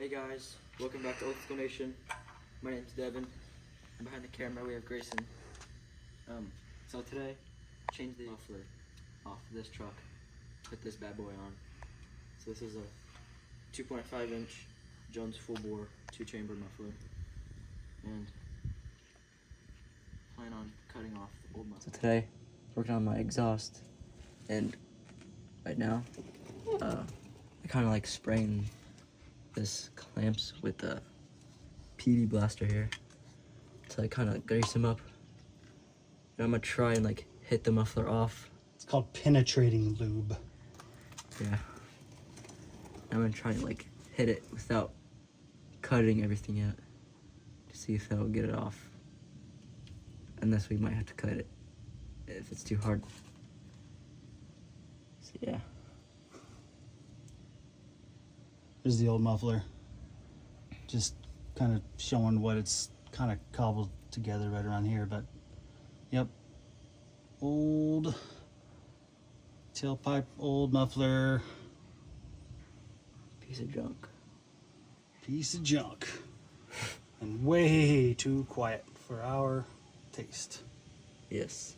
Hey guys, welcome back to Old School Nation. My name's Devon, and behind the camera we have Grayson. So today, change the muffler off this truck, put this bad boy on. So this is a 2.5 inch Jones full bore 2-chamber muffler, and plan on cutting off the old muffler. So today, working on my exhaust, and right now, I kind of like spraying this clamps with the PD blaster here to like kind of grease them up. And I'm gonna try and like hit the muffler off. It's called penetrating lube. Yeah. I'm gonna try and like hit it without cutting everything yet to see if that'll get it off. Unless we might have to cut it if it's too hard. So yeah. Here's the old muffler. Just kind of showing what it's kind of cobbled together right around here, but yep. Old tailpipe, old muffler. Piece of junk. Piece of junk. And way too quiet for our taste. Yes.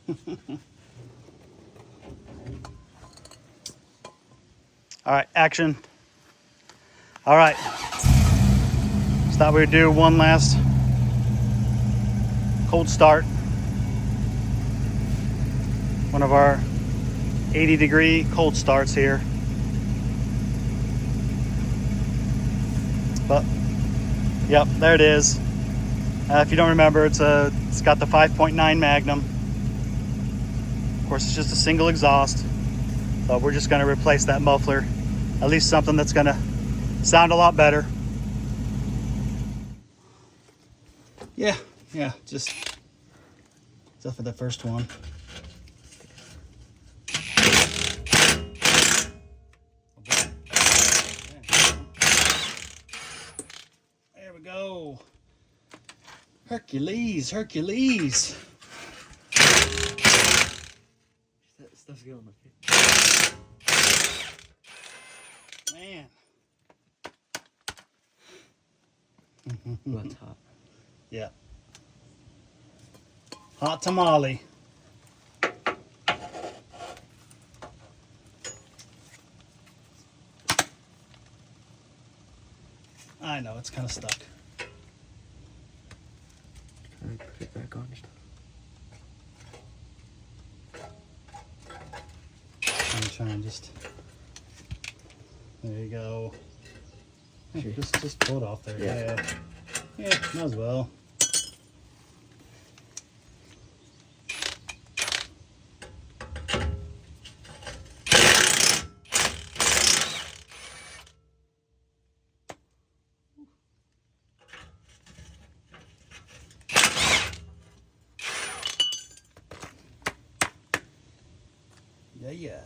All right, action. All right. Just thought we would do one last cold start. One of our 80-degree cold starts here. But, yep, there it is. If you don't remember, it's got the 5.9 Magnum. Of course, it's just a single exhaust. But we're just going to replace that muffler. At least something that's going to sound a lot better. Yeah, just except for the first one. There we go. Hercules. That stuff's going on my face. Man. Well, it's hot. Yeah. Hot tamale. I know, it's kind of stuck. Can I put it back on? I'm trying just. There you go. Hey, just pull it off there. Yeah, might as well. Yeah.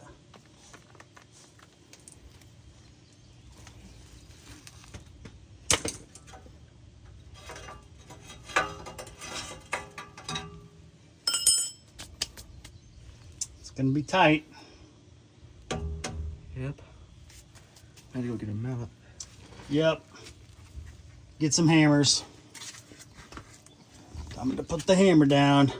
It's gonna be tight. Yep. I had to go get a mallet. Yep. Get some hammers. I'm gonna put the hammer down.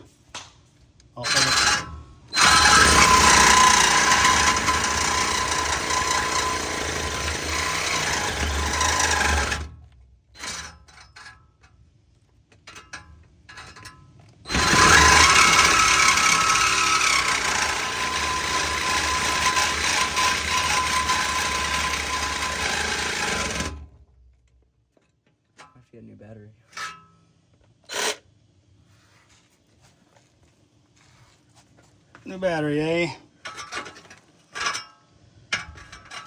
Get a new battery. New battery, eh?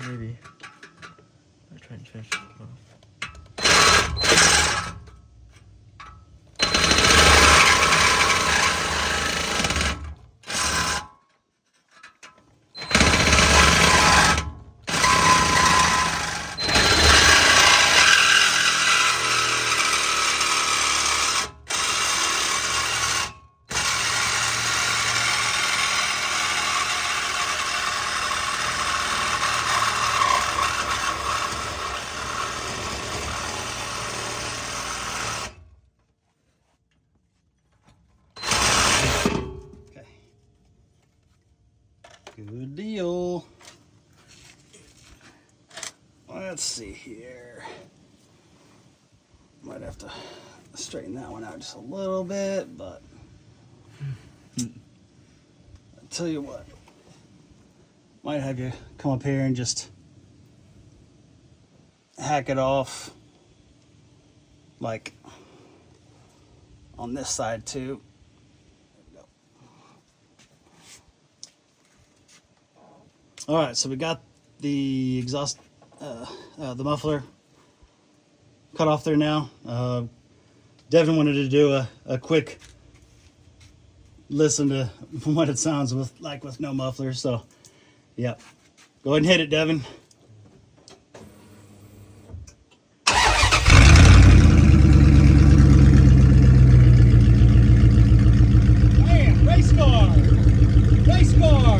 Maybe. I'll try and finish it off. deal. Let's see here. Might have to straighten that one out just a little bit, but I'll tell you what. Might have you come up here and just hack it off, like on this side too. All right, so we got the exhaust, the muffler cut off there now. Devon wanted to do a quick listen to what it sounds like with no muffler, so yep. Go ahead and hit it, Devon. Man, race car! Race car!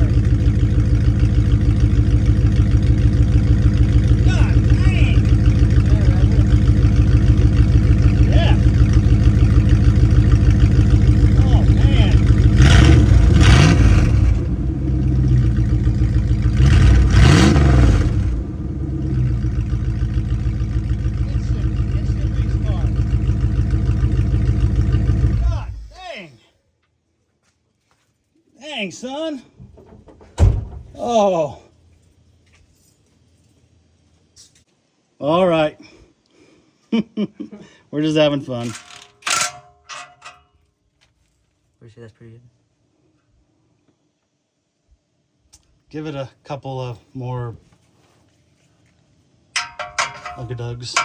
Dang, son. Oh. All right. We're just having fun. Would you say that's pretty good? Give it a couple of more ugga-dugs.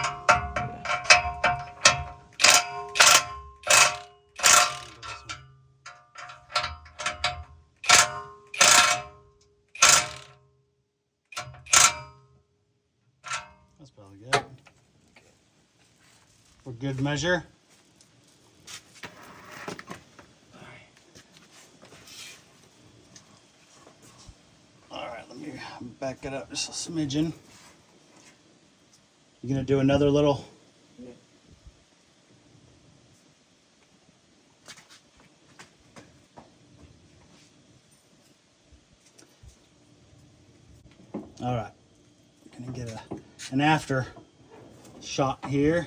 That's probably good. For good measure. All right, let me back it up just a smidgen. You gonna do another little? Yeah. All right, gonna get an after shot here.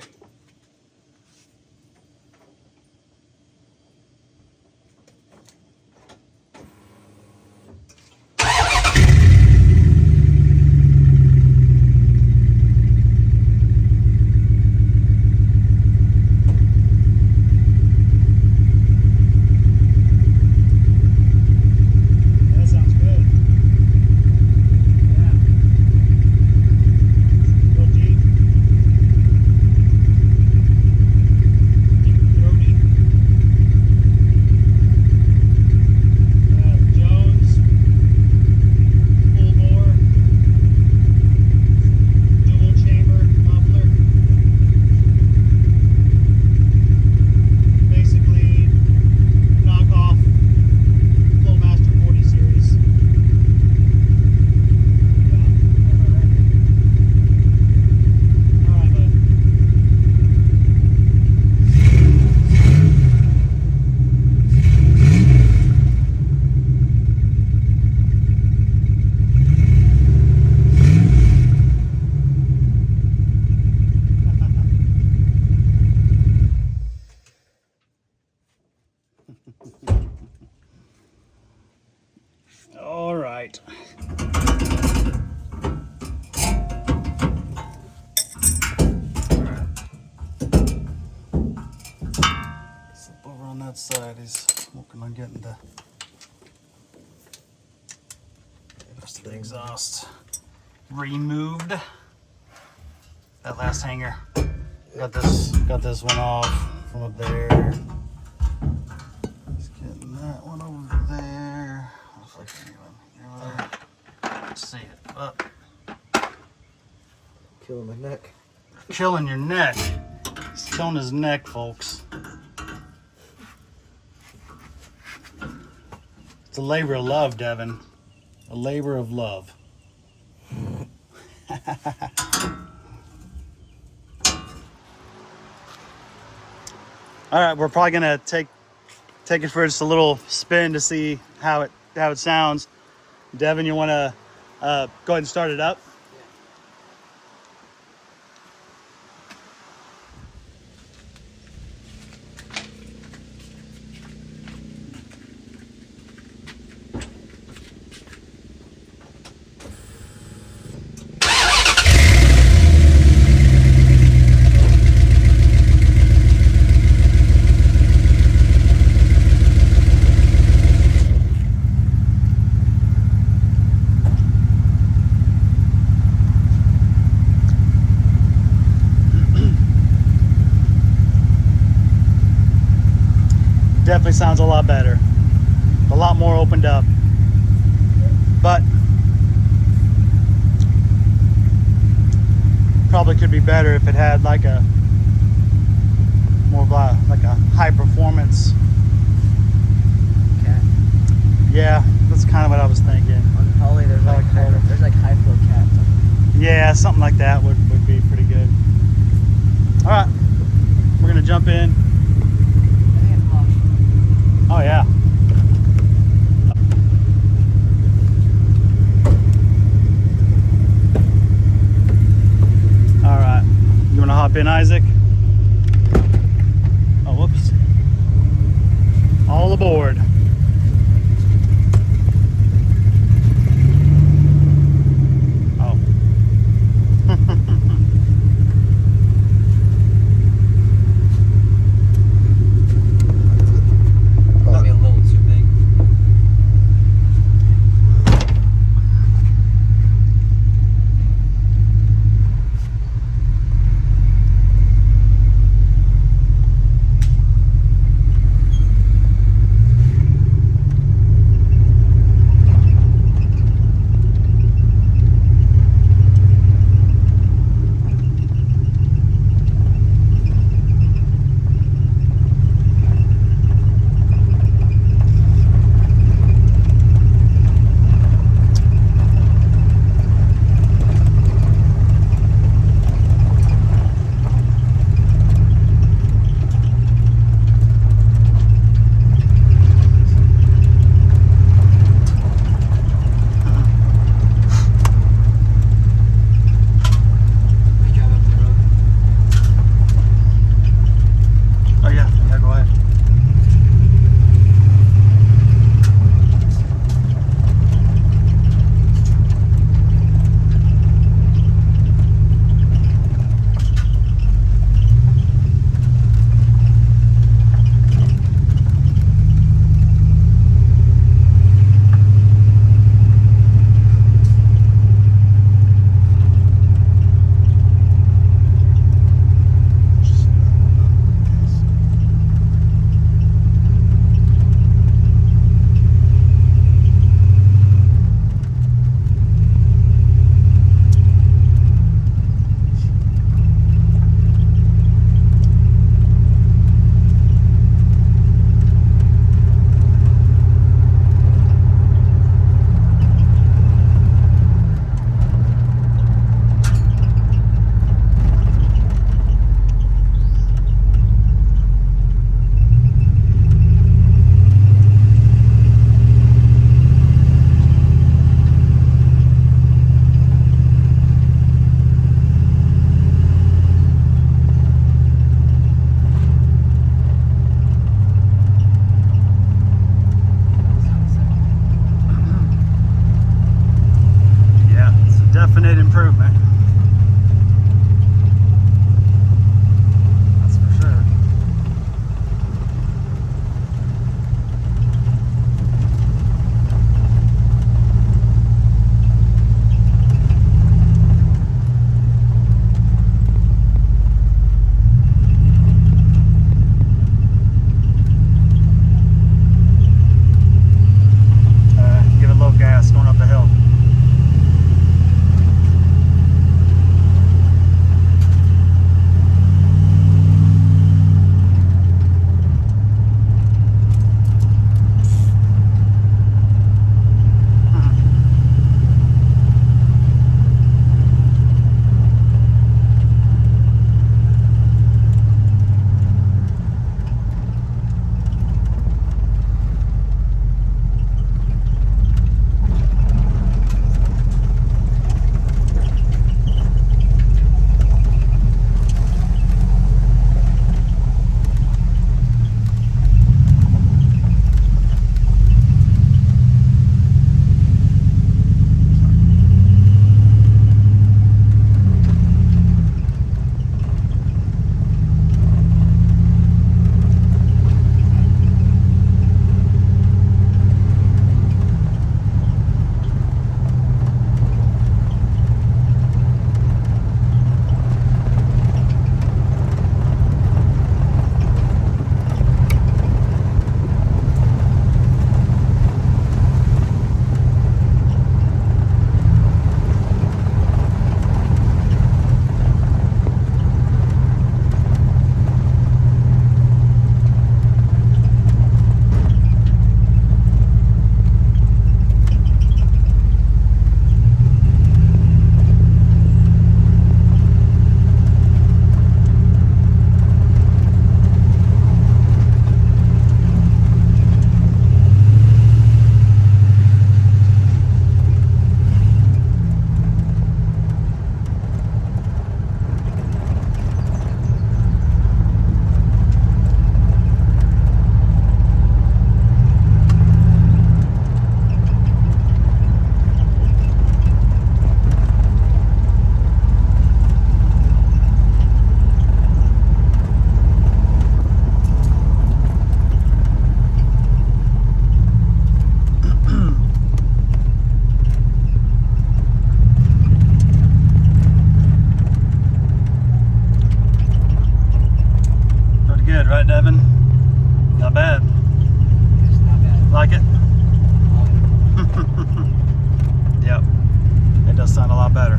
All right. Slip over on that side. He's working on getting the rest of the exhaust removed. That last hanger. Got this one off from up there. Just getting that one over there. Looks like let's see it. Up. Killing my neck. Killing your neck. He's killing his neck, folks. It's a labor of love, Devon. A labor of love. All right, we're probably gonna take it for just a little spin to see how it sounds. Devon, you want to go ahead and start it up? Definitely sounds a lot better. A lot more opened up. But probably could be better if it had like a more of a high performance Cat. Yeah, that's kind of what I was thinking. On Holly, there's like high flow cats. Yeah, something like that would be pretty good. All right, we're gonna jump in. Oh yeah. All right, you wanna hop in, Isaac? Oh, whoops. All aboard. Oh. Probably a little too big. good, right, Devon? Not bad. It's not bad. Like it? Yep. It does sound a lot better.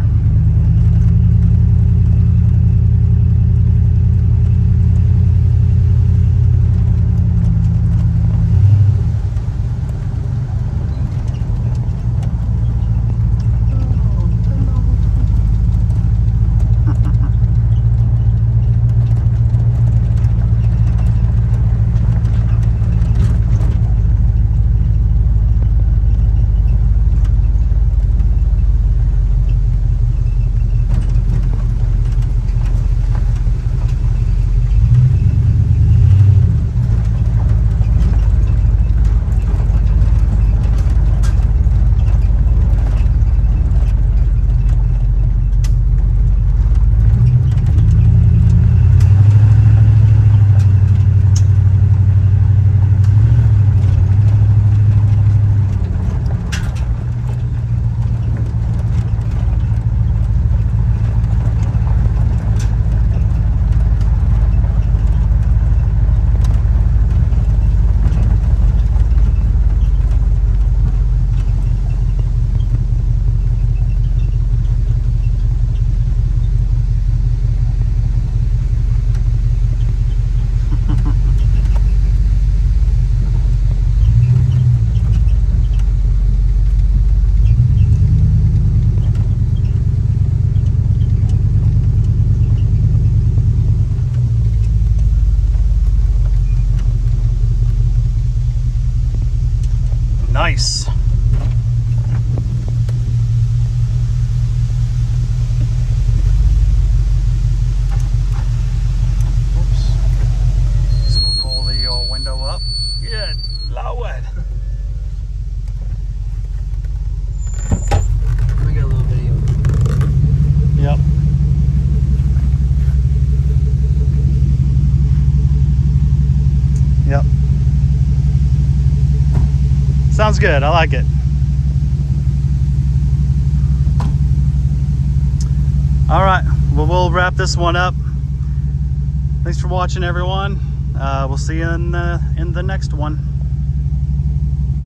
Nice. Oops. So we'll pull the old window up. Good Lord. We got a little video. Yep. Yep. Sounds good. I like it. All right. Well, we'll wrap this one up. Thanks for watching, everyone. We'll see you in the next one.